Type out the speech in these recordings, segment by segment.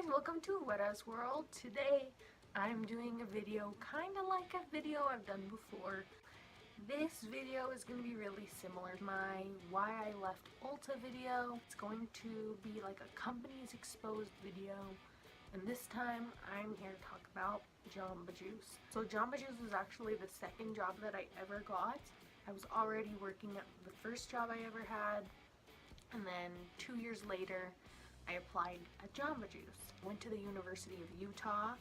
guys, welcome to Weta's World. Today I'm doing a video kind of like a video I've done before. This video is going to be really similar to my why I left Ulta video. It's going to be like a company's exposed video, and this time I'm here to talk about Jamba Juice. So Jamba Juice was actually the second job that I ever got. I was already working at the first job I ever had, and then 2 years later I applied at Jamba Juice. Went to the University of Utah,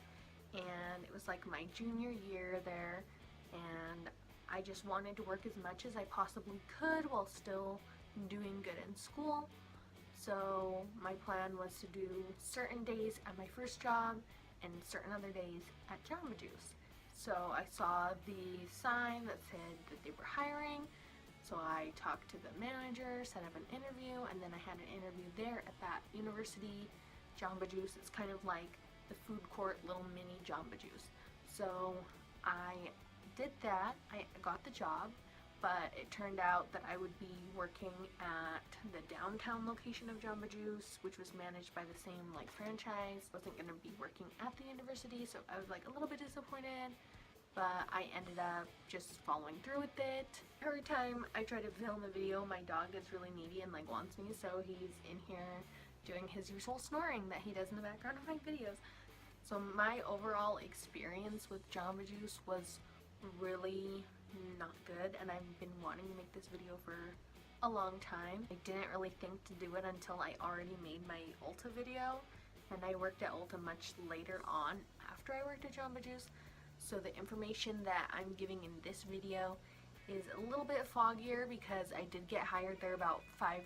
and it was like my junior year there, and I just wanted to work as much as I possibly could while still doing good in school. So my plan was to do certain days at my first job and certain other days at Jamba Juice. So I saw the sign that said that they were hiring. So I talked to the manager, set up an interview, and then I had an interview there at that university. Jamba Juice, it's kind of like the food court little mini Jamba Juice. So I did that, I got the job, but it turned out that I would be working at the downtown location of Jamba Juice, which was managed by the same like franchise. I wasn't going to be working at the university, so I was like a little bit disappointed. But I ended up just following through with it. Every time I try to film a video, my dog gets really needy and like wants me, so he's in here doing his usual snoring that he does in the background of my videos. So my overall experience with Jamba Juice was really not good, and I've been wanting to make this video for a long time. I didn't really think to do it until I already made my Ulta video, and I worked at Ulta much later on after I worked at Jamba Juice. So the information that I'm giving in this video is a little bit foggier because I did get hired there about 5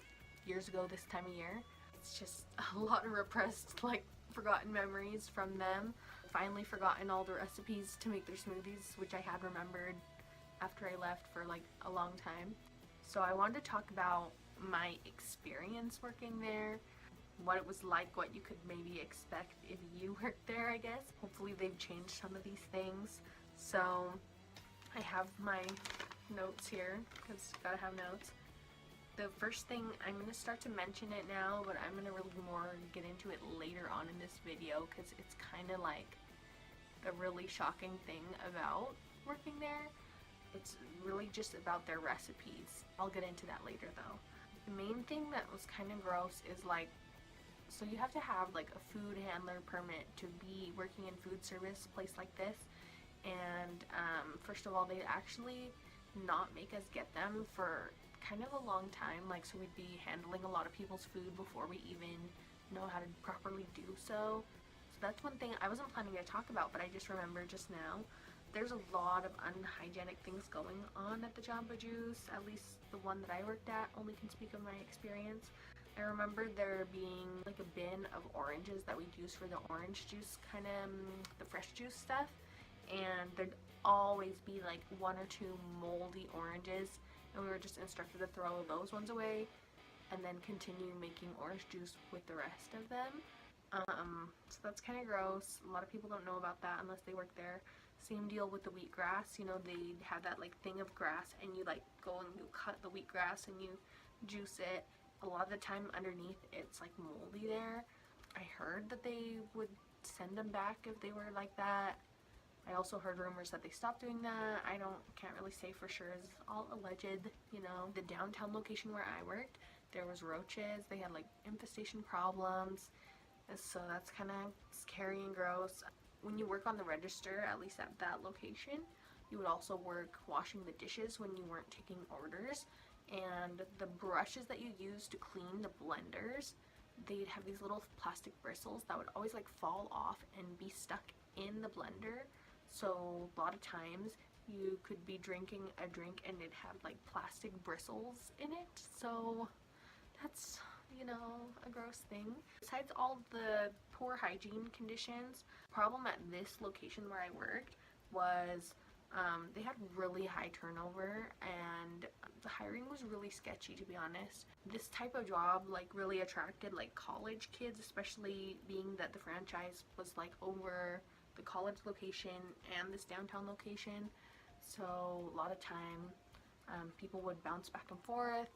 years ago this time of year. It's just a lot of repressed, like, forgotten memories from them. Finally forgotten all the recipes to make their smoothies, which I had remembered after I left for like a long time. So I wanted to talk about my experience working there, what it was like, what you could maybe expect if you worked there, I guess. Hopefully they've changed some of these things. So I have my notes here, because gotta have notes. The first thing, I'm going to start to mention it now, but I'm going to really more get into it later on in this video, because it's kind of like the really shocking thing about working there. It's really just about their recipes. I'll get into that later though. The main thing that was kind of gross is like, so you have to have like a food handler permit to be working in food service place like this, and first of all, they'd actually not make us get them for kind of a long time. Like, so we'd be handling a lot of people's food before we even know how to properly do so. So that's one thing I wasn't planning to talk about, but I just remembered just now. There's a lot of unhygienic things going on at the Jamba Juice, at least the one that I worked at only can speak of my experience. I remember there being like a bin of oranges that we'd use for the orange juice, kind of the fresh juice stuff, and there'd always be like 1 or 2 moldy oranges, and we were just instructed to throw those ones away and then continue making orange juice with the rest of them. So that's kind of gross. A lot of people don't know about that unless they work there. Same deal with the wheatgrass. You know, they have that like thing of grass, and you like go and you cut the wheatgrass and you juice it. A lot of the time underneath it's like moldy there. I heard that they would send them back if they were like that. I also heard rumors that they stopped doing that. Can't really say for sure. It's all alleged, you know. The downtown location where I worked, there was roaches. They had like infestation problems. So that's kind of scary and gross. When you work on the register, at least at that location, you would also work washing the dishes when you weren't taking orders. And the brushes that you use to clean the blenders, they'd have these little plastic bristles that would always like fall off and be stuck in the blender. So a lot of times you could be drinking a drink and it'd have like plastic bristles in it. So that's, you know, a gross thing. Besides all the poor hygiene conditions, the problem at this location where I worked was they had really high turnover, and the hiring was really sketchy, to be honest. This type of job like really attracted like college kids, especially being that the franchise was like over the college location and this downtown location. So a lot of time people would bounce back and forth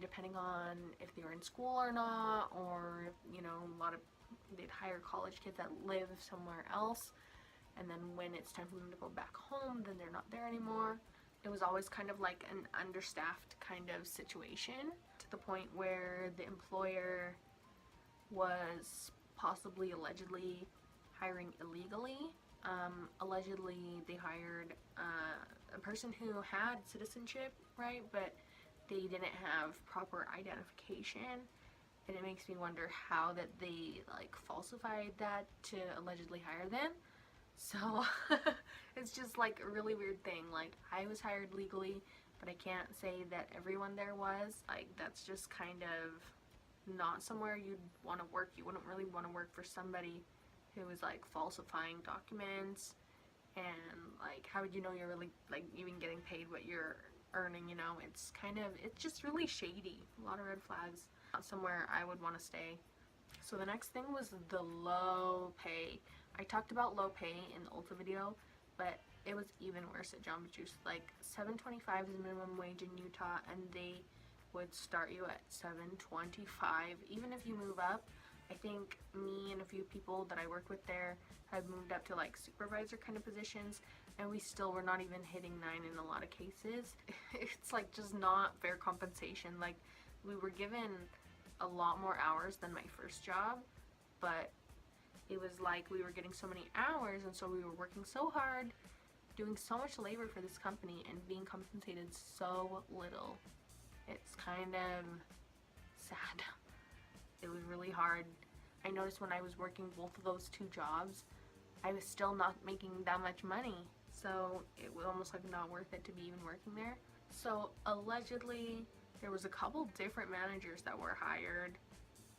depending on if they were in school or not, or, you know, a lot of they'd hire college kids that live somewhere else, and then when it's time for them to go back home, then they're not there anymore. It was always kind of like an understaffed kind of situation, to the point where the employer was possibly allegedly hiring illegally. Allegedly they hired a person who had citizenship, right, but they didn't have proper identification, and it makes me wonder how that they like falsified that to allegedly hire them. So it's just like a really weird thing. Like, I was hired legally, but I can't say that everyone there was. Like, that's just kind of not somewhere you'd want to work. You wouldn't really want to work for somebody who was like falsifying documents, and like, how would you know you're really like even getting paid what you're earning, you know? It's just really shady. A lot of red flags. Not somewhere I would want to stay. So the next thing was the low pay. I talked about low pay in the Ulta video, but it was even worse at Jamba Juice. Like, $7.25 is minimum wage in Utah, and they would start you at $7.25. Even if you move up, I think me and a few people that I work with there have moved up to like supervisor kind of positions, and we still were not even hitting 9 in a lot of cases. It's like just not fair compensation. Like, we were given a lot more hours than my first job, but it was like we were getting so many hours, and so we were working so hard, doing so much labor for this company, and being compensated so little. It's kind of sad. It was really hard. I noticed when I was working both of those two jobs, I was still not making that much money, so it was almost like not worth it to be even working there. So allegedly there was a couple different managers that were hired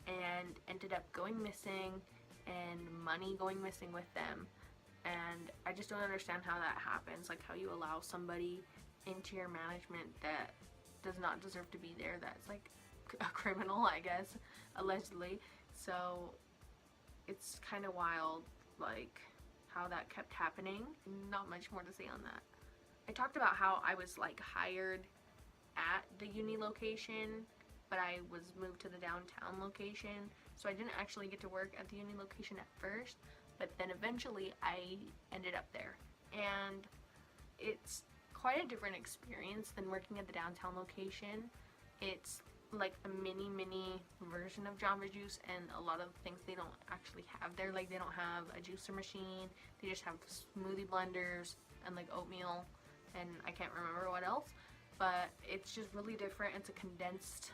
and ended up going missing, and money going missing with them. And I just don't understand how that happens, like how you allow somebody into your management that does not deserve to be there, that's like a criminal, I guess, allegedly. So it's kind of wild, like how that kept happening. Not much more to say on that. I talked about how I was like hired at the uni location, but I was moved to the downtown location, so I didn't actually get to work at the uni location at first, but then eventually I ended up there. And it's quite a different experience than working at the downtown location. It's like a mini version of Jamba Juice, and a lot of things they don't actually have there. Like, they don't have a juicer machine, they just have smoothie blenders and like oatmeal, and I can't remember what else, but it's just really different. It's a condensed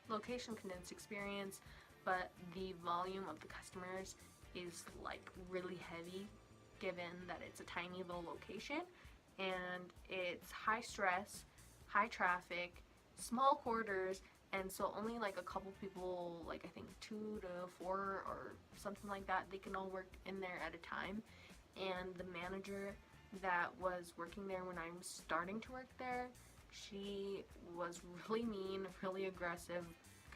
location, condensed experience, but the volume of the customers is like really heavy, given that it's a tiny little location, and it's high stress, high traffic, small quarters, and so only like a couple people, like I think 2 to 4 or something like that, they can all work in there at a time. And the manager that was working there when I was starting to work there, she was really mean, really aggressive,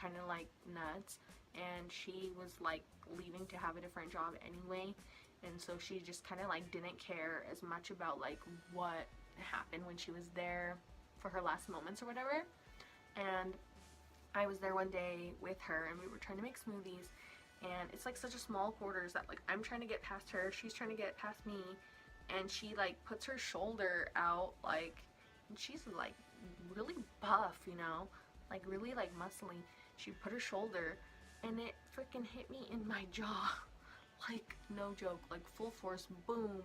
kind of like nuts, and she was like leaving to have a different job anyway, and so she just kind of like didn't care as much about like what happened when she was there for her last moments or whatever. And I was there one day with her, and we were trying to make smoothies, and it's like such a small quarters that like I'm trying to get past her, she's trying to get past me, and she like puts her shoulder out, like, and she's like really buff, you know, like really like muscly. She put her shoulder and it freaking hit me in my jaw. Like, no joke, like full force, boom,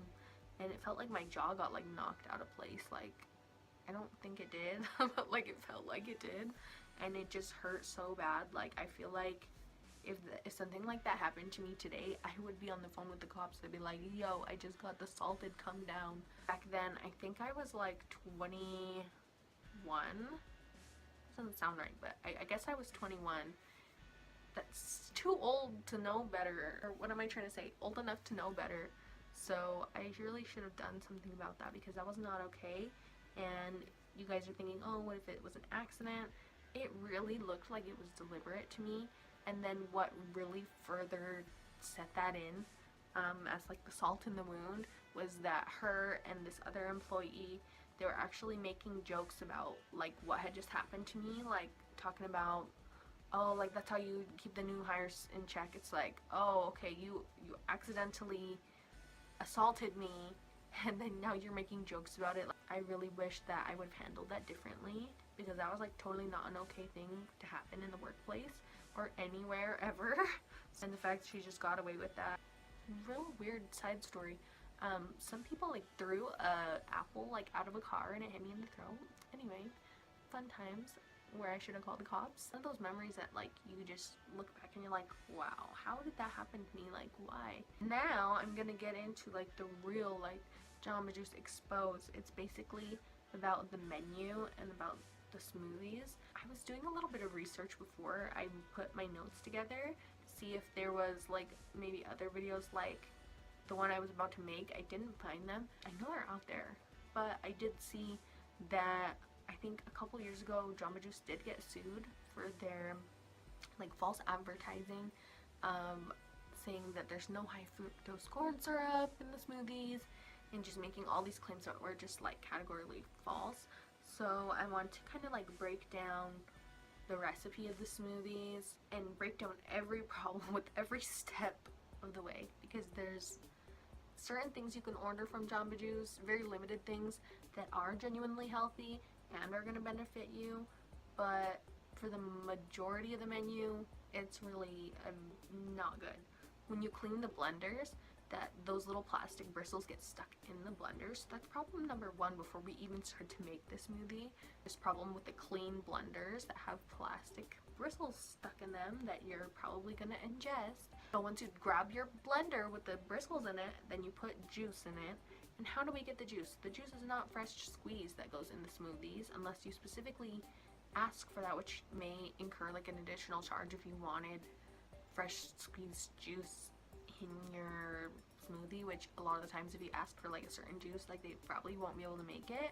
and it felt like my jaw got like knocked out of place. Like, I don't think it did, but like it felt like it did, and it just hurt so bad. Like, I feel like if something like that happened to me today, I would be on the phone with the cops. They'd be like, yo, I just got assaulted, come down. Back then, I think I was like 21. Doesn't sound right, but I guess I was 21. That's too old to know better, or what am I trying to say? Old enough to know better. So I really should have done something about that, because that was not okay. And you guys are thinking, oh, what if it was an accident? It really looked like it was deliberate to me. And then what really further set that in, as like the salt in the wound, was that her and this other employee, they were actually making jokes about like what had just happened to me, like talking about, oh, like that's how you keep the new hires in check. It's like, oh, okay, you accidentally assaulted me, and then now you're making jokes about it. Like, I really wish that I would have handled that differently, because that was like totally not an okay thing to happen in the workplace or anywhere ever. And the fact she just got away with that. Real weird side story. Some people like threw a apple like out of a car and it hit me in the throat. Anyway, fun times where I should have called the cops. One of those memories that like you just look back and you're like, wow, how did that happen to me? Like, why? Now I'm gonna get into like the real like Jamba Juice Exposed. It's basically about the menu and about the smoothies. I was doing a little bit of research before I put my notes together to see if there was like maybe other videos like the one I was about to make. I didn't find them. I know they're out there, but I did see that I think a couple years ago Jamba Juice did get sued for their like false advertising, saying that there's no high fructose corn syrup in the smoothies, and just making all these claims that were just like categorically false. So I want to kind of like break down the recipe of the smoothies and break down every problem with every step of the way, because there's certain things you can order from Jamba Juice, very limited things that are genuinely healthy and are going to benefit you, but for the majority of the menu, it's really not good. When you clean the blenders, those little plastic bristles get stuck in the blenders. That's problem number one before we even start to make the smoothie. There's problem with the clean blenders that have plastic bristles stuck in them that you're probably going to ingest. So once you grab your blender with the bristles in it, then you put juice in it. And how do we get the juice? The juice is not fresh squeezed that goes in the smoothies unless you specifically ask for that, which may incur like an additional charge if you wanted fresh squeezed juice in your smoothie, which a lot of the times if you ask for like a certain juice, like they probably won't be able to make it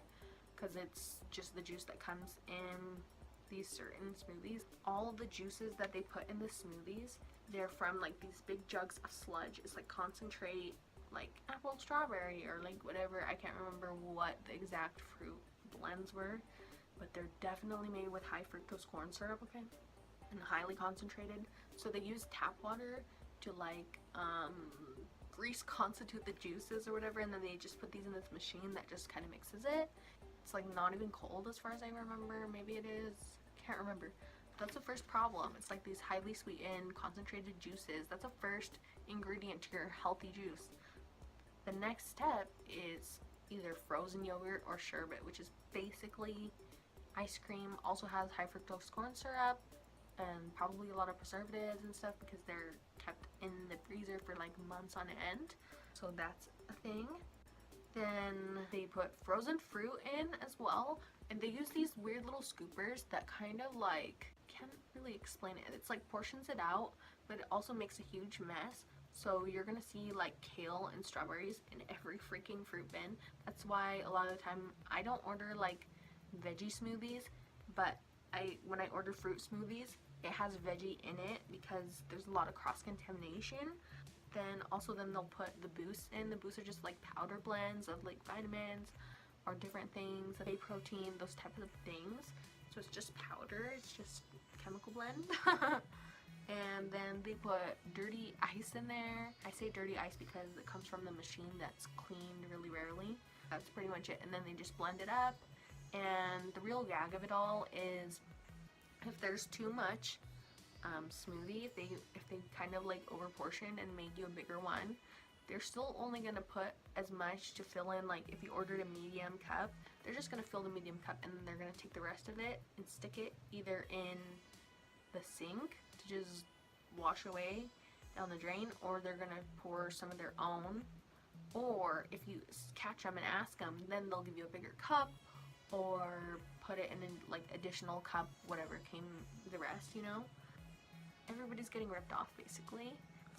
because it's just the juice that comes in these certain smoothies. All the juices that they put in the smoothies, they're from like these big jugs of sludge. It's like concentrate, like apple strawberry or like whatever. I can't remember what the exact fruit blends were, but they're definitely made with high fructose corn syrup, okay, and highly concentrated. So they use tap water to like grease constitute the juices or whatever, and then they just put these in this machine that just kind of mixes it. It's like not even cold as far as I remember. Maybe it is, can't remember. That's the first problem. It's like these highly sweetened concentrated juices. That's the first ingredient to your healthy juice. The next step is either frozen yogurt or sherbet, which is basically ice cream. Also has high fructose corn syrup and probably a lot of preservatives and stuff because they're kept in the freezer for like months on end. So that's a thing. Then they put frozen fruit in as well, and they use these weird little scoopers that kind of like, can't really explain it. It's like portions it out, but it also makes a huge mess. So you're gonna see like kale and strawberries in every freaking fruit bin. That's why a lot of the time I don't order like veggie smoothies, but when I order fruit smoothies, it has veggie in it because there's a lot of cross-contamination. Then they'll put the boosts in. The boosts are just like powder blends of like vitamins or different things, whey protein, those types of things. So it's just powder, it's just chemical blend. And then they put dirty ice in there. I say dirty ice because it comes from the machine that's cleaned really rarely. That's pretty much it. And then they just blend it up. And the real gag of it all is if there's too much smoothie, if they kind of like overportion and made you a bigger one, they're still only gonna put as much to fill in. Like if you ordered a medium cup, they're just gonna fill the medium cup and then they're gonna take the rest of it and stick it either in the sink to just wash away down the drain, or they're gonna pour some of their own, or if you catch them and ask them, then they'll give you a bigger cup or put it in a like additional cup, whatever came the rest, you know. Everybody's getting ripped off basically.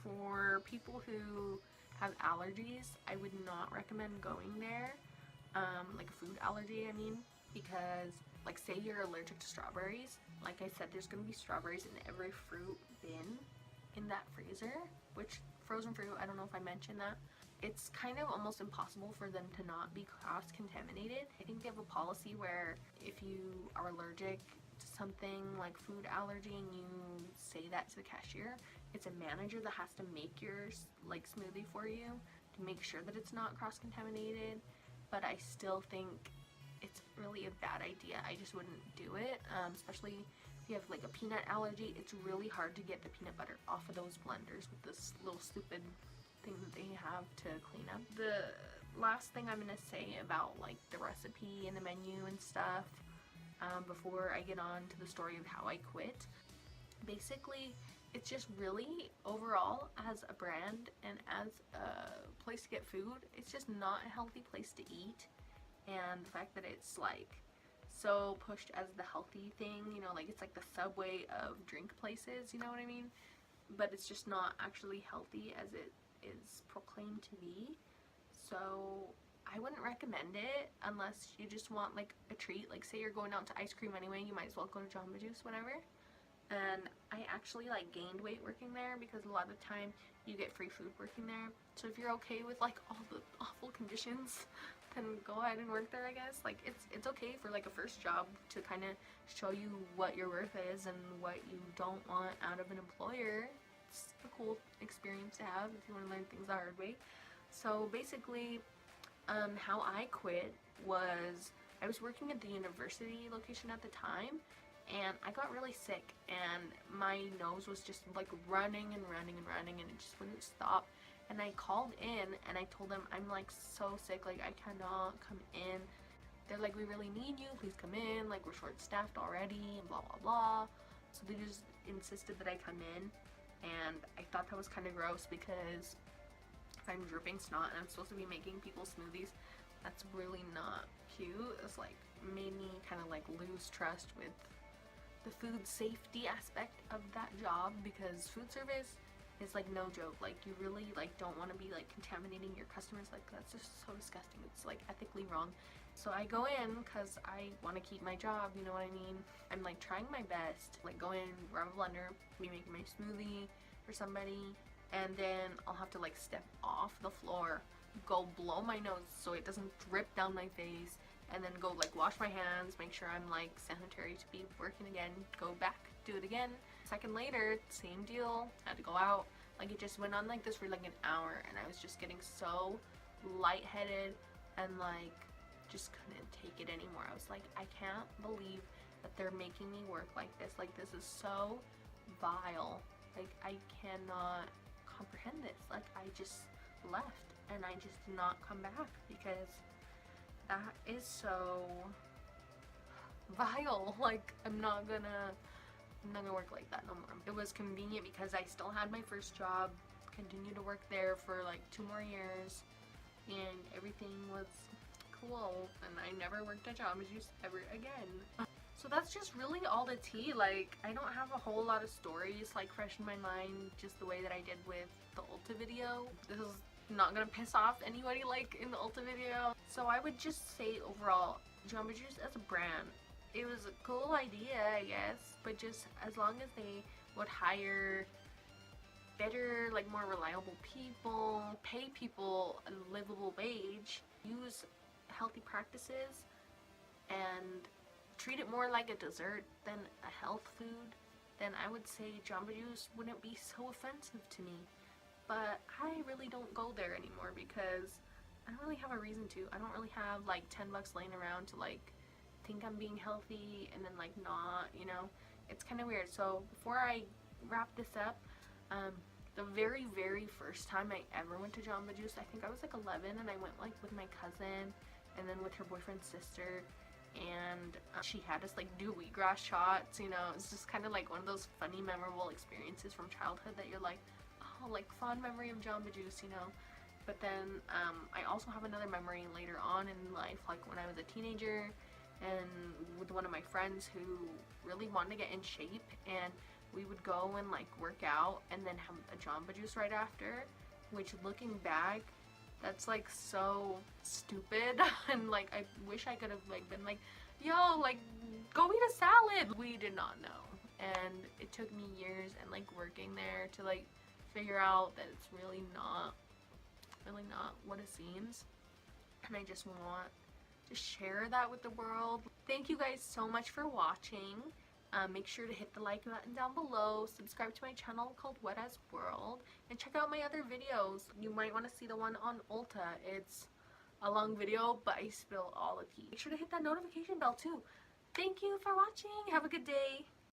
For people who have allergies, I would not recommend going there, like a food allergy I mean, because like say you're allergic to strawberries, like I said, there's gonna be strawberries in every fruit bin in that freezer, which frozen fruit, I don't know if I mentioned that. It's kind of almost impossible for them to not be cross-contaminated. I think they have a policy where if you are allergic something like food allergy and you say that to the cashier, it's a manager that has to make your like smoothie for you to make sure that it's not cross-contaminated. But I still think it's really a bad idea. I just wouldn't do it, especially if you have like a peanut allergy. It's really hard to get the peanut butter off of those blenders with this little stupid thing that they have to clean up. The last thing I'm gonna say about like the recipe and the menu and stuff, before I get on to the story of how I quit, basically it's just really overall as a brand and as a place to get food, it's just not a healthy place to eat. And the fact that it's like so pushed as the healthy thing, you know, like it's like the Subway of drink places, you know what I mean? But it's just not actually healthy as it is proclaimed to be. So I wouldn't recommend it unless you just want like a treat. Like say you're going out to ice cream anyway, you might as well go to Jamba Juice, whatever. And I actually like gained weight working there because a lot of the time you get free food working there. So if you're okay with like all the awful conditions, then go ahead and work there, I guess. Like it's okay for like a first job to kind of show you what your worth is and what you don't want out of an employer. It's a cool experience to have if you want to learn things the hard way. So basically, how I quit was I was working at the university location at the time, and I got really sick, and my nose was just like running and running and running, and it just wouldn't stop. And I called in and I told them I'm like so sick, like I cannot come in. They're like, we really need you, please come in, like we're short staffed already and blah blah blah. So they just insisted that I come in, and I thought that was kind of gross because if I'm dripping snot and I'm supposed to be making people smoothies, that's really not cute. It's like made me kind of like lose trust with the food safety aspect of that job, because food service is like no joke. Like you really like don't want to be like contaminating your customers. Like that's just so disgusting. It's like ethically wrong. So I go in because I want to keep my job, you know what I mean? I'm like trying my best, like go in, grab a blender, be making my smoothie for somebody, and then I'll have to like step off the floor, go blow my nose so it doesn't drip down my face, and then go like wash my hands, make sure I'm like sanitary to be working again, go back, do it again. Second later, same deal, had to go out. Like it just went on like this for like an hour, and I was just getting so lightheaded and like just couldn't take it anymore. I was like, I can't believe that they're making me work like this. Like this is so vile. Like I cannot comprehend this. Like I just left and I just did not come back because that is so vile. Like I'm not gonna work like that no more. It was convenient because I still had my first job, continued to work there for like 2 more years, and everything was cool, and I never worked at Jamba Juice ever again. So that's just really all the tea. Like I don't have a whole lot of stories like fresh in my mind, just the way that I did with the Ulta video. This is not gonna piss off anybody like in the Ulta video. So I would just say overall, Jamba Juice as a brand, it was a cool idea, I guess, but just as long as they would hire better, like more reliable people, pay people a livable wage, use healthy practices, and treat it more like a dessert than a health food, then I would say Jamba Juice wouldn't be so offensive to me. But I really don't go there anymore because I don't really have a reason to. I don't really have like 10 bucks laying around to like think I'm being healthy and then like not, you know. It's kind of weird. So before I wrap this up, the very first time I ever went to Jamba Juice, I think I was like 11, and I went like with my cousin and then with her boyfriend's sister, and she had us like do wheatgrass shots, you know. It's just kind of like one of those funny, memorable experiences from childhood that you're like, oh, like fond memory of Jamba Juice, you know. But then I also have another memory later on in life, like when I was a teenager and with one of my friends who really wanted to get in shape, and we would go and like work out and then have a Jamba Juice right after, which looking back, that's like so stupid. And like I wish I could have like been like, yo, like go eat a salad. We did not know, and it took me years and like working there to like figure out that it's really not what it seems. And I just want to share that with the world. Thank you guys so much for watching. Make sure to hit the like button down below, subscribe to my channel called Wet As World, and check out my other videos. You might want to see the one on Ulta. It's a long video, but I spill all the tea. Make sure to hit that notification bell too. Thank you for watching. Have a good day.